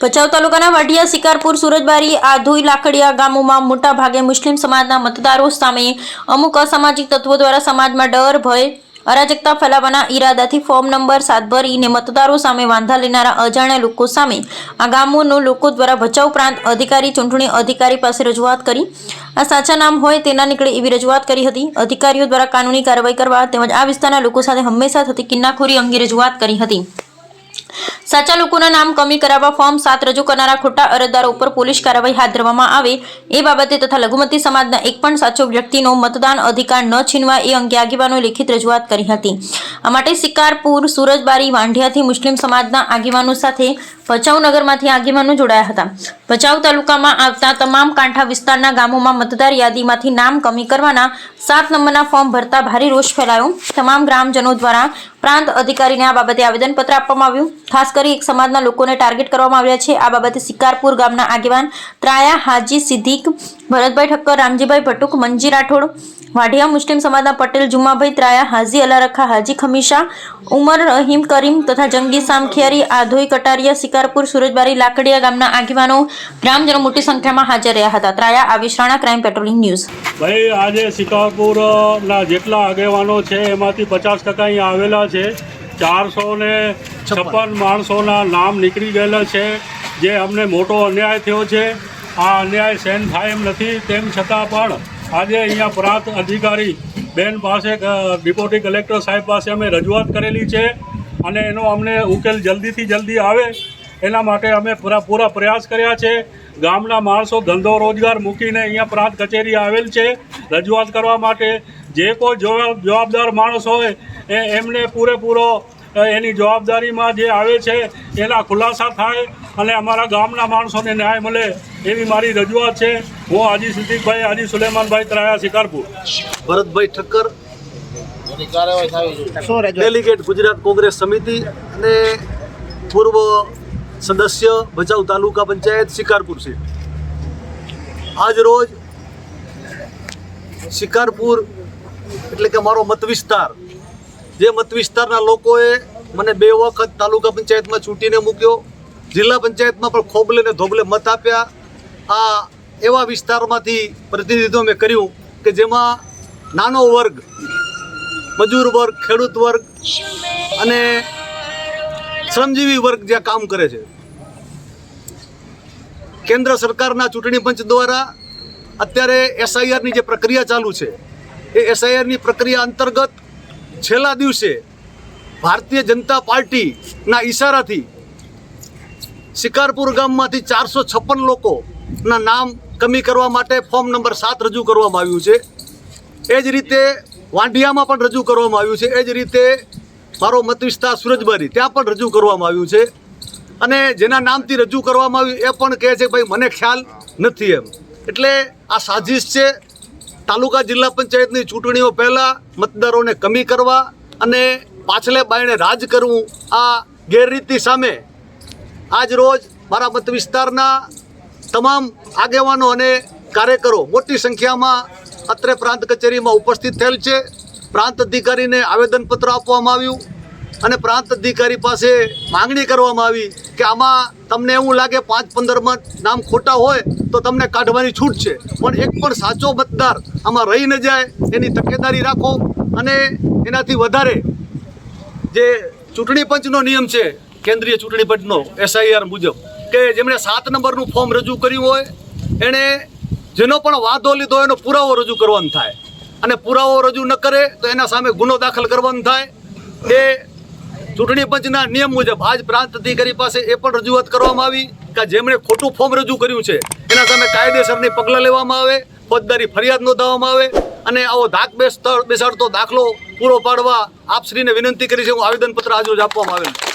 ભચાઉ તાલુકાના વાઢિયા, શિકારપુર, સુરજબારી, આધોઈ, લાકડિયા ગામોમાં મોટા ભાગે મુસ્લિમ સમાજના મતદારો સામે અમુક અસામાજિક તત્વો દ્વારા સમાજમાં ડર, ભય, અરાજકતા ફેલાવવાના ઈરાદાથી ફોર્મ નંબર 7 ભરીને મતદારો સામે વાંધા લેનારા અજાણ્યા લોકો સામે આ ગામોના લોકો દ્વારા ભચાઉ પ્રાંત અધિકારી, ચૂંટણી અધિકારી પાસે રજૂઆત કરી આ સાચા નામ હોય તેના નીકળે એવી રજૂઆત કરી હતી। અધિકારીઓ દ્વારા કાનૂની કાર્યવાહી કરવા તેમજ આ વિસ્તારના લોકો સાથે હંમેશા થતી કિન્નાખોરી અંગે રજૂઆત કરી હતી। સાચા લોકોના નામ કમી કરાવવા ફોર્મ 7 રજૂ કરનારા ખોટા અરજદારો ઉપર પોલીસ કાર્યવાહી હાથ ધરવામાં આવે એ બાબતે તથા લઘુમતી સમાજના એક પણ સાચો વ્યક્તિનો મતદાન અધિકાર ન છીનવા એ અંગે આગેવાનોએ લેખિત રજૂઆત કરી હતી। આ માટે શિકારપુર, સુરજબારી, વાંઢિયાથી મુસ્લિમ સમાજના આગેવાનો સાથે ભચાઉ નગરમાંથી આગેવાનો જોડાયા હતા। ભચાઉ તાલુકામાં આવતા તમામ કાંઠા વિસ્તારના ગામોમાં મતદાર યાદીમાંથી નામ કમી કરવાના 7 નંબરના ફોર્મ ભરતા ભારે રોષ ફેલાયો। તમામ ગ્રામજનો દ્વારા પ્રાંત અધિકારીને આ બાબતે આવેદનપત્ર આપવામાં આવ્યું। ખાસ કરી એક સમાજના લોકોને ટાર્ગેટ કરવામાં આવ્યા છે। આ બાબતે શિકારપુર ગામના આગેવાન ત્રાયા હાજી સિદ્દીક, ભરતભાઈ ઠક્કર, રામજીભાઈ ભટુક, મંજી રાઠોડ, વાઢિયા મુસ્લિમ સમાજના પટેલ જુમાભાઈ ત્રાયા, હાજી અલારખા, હાજી ખમીશા, ઉમર રહીમ કરીમ તથા જંગી સામખિયારી, આધોઈ, કટારિયા, શિકારપુર, સુરજબારી, લાકડિયા ગામના આગેવાનો, ગ્રામજનો મોટી સંખ્યામાં હાજર રહ્યા હતા। ત્રાયા, આવિશ્રાણા, ક્રાઇમ પેટ્રોલિંગ ન્યૂઝ। ભાઈ, આજે શિકારપુરના જેટલા આગેવાનો છે એમાંથી 50% અહીંયા આવેલા છે। 456 માણસોના નામ નીકળી ગયેલા છે, જે અમને મોટો અન્યાય થયો છે। આ અન્યાય સહન થાય એમ નથી, તેમ છતાં પણ આજે અહીંયા પ્રાંત અધિકારી બેન પાસે, ડેપ્યુટી કલેક્ટર સાહેબ પાસે અમે રજૂઆત કરેલી છે અને એનો અમને ઉકેલ જલ્દીથી જલ્દી આવે એના માટે અમે પૂરા પ્રયાસ કર્યા છે। ગામના માણસો ધંધો રોજગાર મૂકીને અહીંયા પ્રાંત કચેરી આવેલ છે રજૂઆત કરવા માટે। જે કોઈ જવાબદાર માણસ હોય એમને પૂરેપૂરો એની જવાબદારીમાં જે આવે છે એના ખુલાસા થાય અને અમારા ગામના માણસોને ન્યાય મળે એવી મારી રજૂઆત છે। હું હાજી સિદ્દીકભાઈ, હાજી સુલેમાનભાઈ ત્રાયા, શિકારપુર। ભરતભાઈ ઠક્કર, ડેલિગેટ ગુજરાત કોંગ્રેસ સમિતિ અને પૂર્વ સદસ્ય ભચાઉ તાલુકા પંચાયત શિકારપુર સીટ। આજ રોજ શિકારપુર એટલે કે મારો મત વિસ્તાર, જે મત વિસ્તારના લોકોએ મને 2 વખત તાલુકા પંચાયતમાં ચૂંટીને મૂક્યો, જિલ્લા પંચાયતમાં પણ ખોબલે ને ધોબલે મત આપ્યા। આ એવા વિસ્તારમાંથી પ્રતિનિધિત્વ મેં કર્યું કે જેમાં નાનો વર્ગ, મજૂર વર્ગ, ખેડૂત વર્ગ અને શ્રમજીવી વર્ગ જ્યાં કામ કરે છે। કેન્દ્ર સરકારના ચૂંટણી પંચ દ્વારા અત્યારે SIRની જે પ્રક્રિયા ચાલુ છે એ SIRની પ્રક્રિયા અંતર્ગત છેલ્લા દિવસે ભારતીય જનતા પાર્ટીના ઈશારાથી શિકારપુર ગામમાંથી 456 લોકોના નામ કમી કરવા માટે ફોર્મ નંબર 7 રજૂ કરવામાં આવ્યું છે। એ જ રીતે વાંઢિયામાં પણ રજૂ કરવામાં આવ્યું છે। એ જ રીતે મારો મત વિસ્તાર સુરજબારી, ત્યાં પણ રજૂ કરવામાં આવ્યું છે અને જેના નામથી રજૂ કરવામાં આવ્યું એ પણ કહે છે ભાઈ મને ખ્યાલ નથી એમ। એટલે આ સાજિશ છે તાલુકા જિલ્લા પંચાયતની ચૂંટણીઓ પહેલાં મતદારોને કમી કરવા અને પાછલે બાયણે રાજ કરવું। આ ગેરરીતિ સામે આજ રોજ મારા મત વિસ્તારના તમામ આગેવાનો અને કાર્યકરો મોટી સંખ્યામાં અત્રે પ્રાંત કચેરીમાં ઉપસ્થિત થયેલ છે। પ્રાંત અધિકારીને આવેદનપત્ર આપવામાં આવ્યું અને પ્રાંત અધિકારી પાસે માંગણી કરવામાં આવી કે આમાં તમને એવું લાગે 5-15 નામ ખોટા હોય તો તમને કાઢવાની છૂટ છે, પણ એક પણ સાચો મતદાર આમાં રહી ન જાય એની તકેદારી રાખો। અને એનાથી વધારે જે ચૂંટણી પંચનો નિયમ છે, કેન્દ્રીય ચૂંટણી પંચનો SIR મુજબ, કે જેમણે 7 નંબરનું ફોર્મ રજૂ કર્યું હોય એણે જેનો પણ વાંધો લીધો એનો પુરાવો રજૂ કરવાનો થાય અને પુરાવો રજૂ ન કરે તો એના સામે ગુનો દાખલ કરવાનો થાય। એ ચૂંટણી પંચના નિયમ મુજબ આજ પ્રાંત અધિકારી પાસે એ પણ રજૂઆત કરવામાં આવી કે જેમણે ખોટું ફોર્મ રજૂ કર્યું છે એના સામે કાયદેસરની પગલાં લેવામાં આવે, ફોજદારી ફરિયાદ નોંધાવવામાં આવે અને આવો ધાક બેસાડતો દાખલો પૂરો પાડવા આપશ્રીને વિનંતી કરી છે। હું આવેદનપત્ર આજરોજ આપવામાં આવેલ છે।